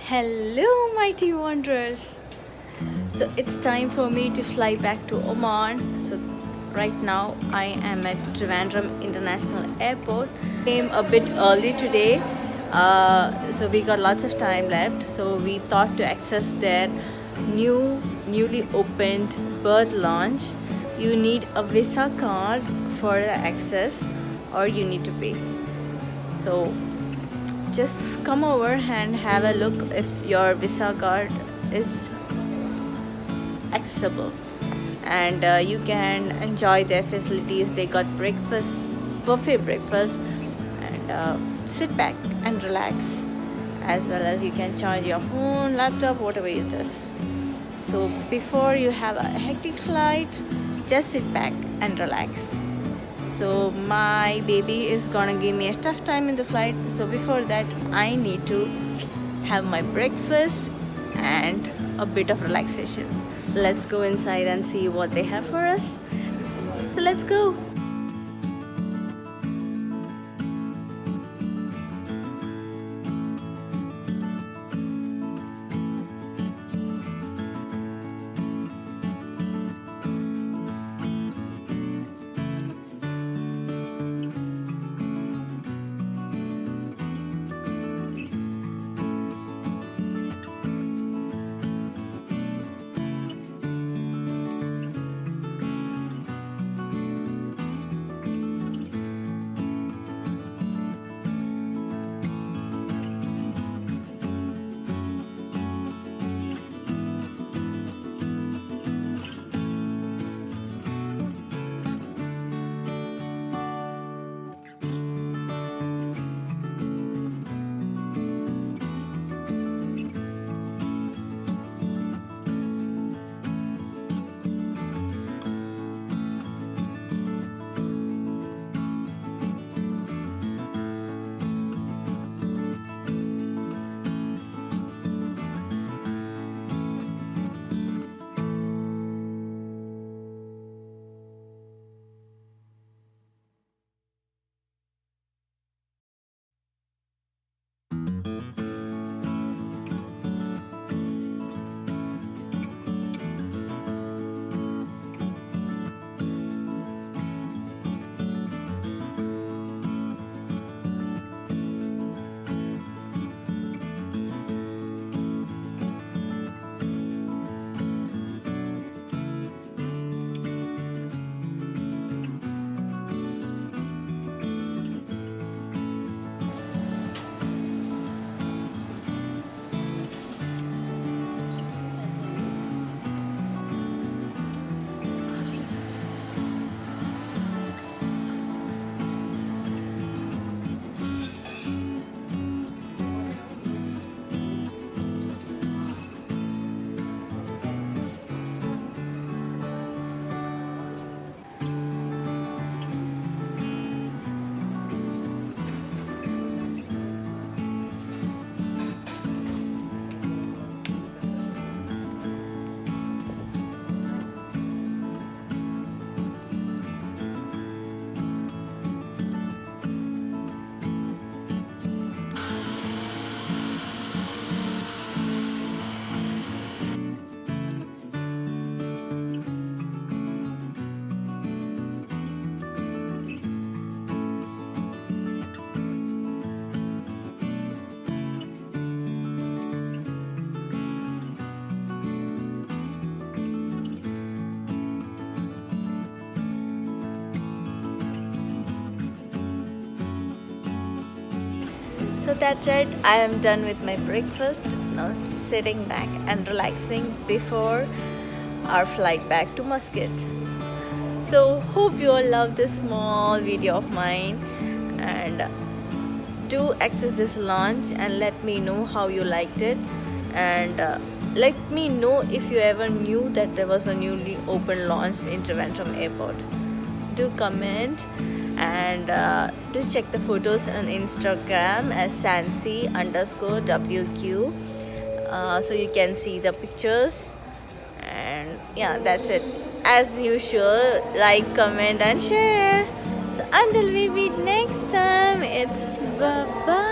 Hello, mighty wanderers. So it's time for me to fly back to Oman. So right now I am at Trivandrum International Airport. Came a bit early today, so we got lots of time left. So we thought to access their newly opened bird launch. You need a visa card for the access, or you need to pay. So just come over and have a look if your visa card is accessible, and you can enjoy their facilities. They got breakfast, buffet breakfast, and sit back and relax, as well as you can charge your phone, laptop, whatever it is. So before you have a hectic flight, just sit back and relax. So my baby is gonna give me a tough time in the flight, so before that I need to have my breakfast and a bit of relaxation. Let's go inside and see what they have for us. So let's go. So that's it. I am done with my breakfast. Now sitting back and relaxing before our flight back to Muscat. So hope you all love this small video of mine, and do access this launch and let me know how you liked it, and let me know if you ever knew that there was a newly open launch in Trivandrum Airport. Do comment, and do check the photos on Instagram as sancy_WQ, so you can see the pictures. And yeah, that's it. As usual, like, comment and share. So until we meet next time, it's bye bye.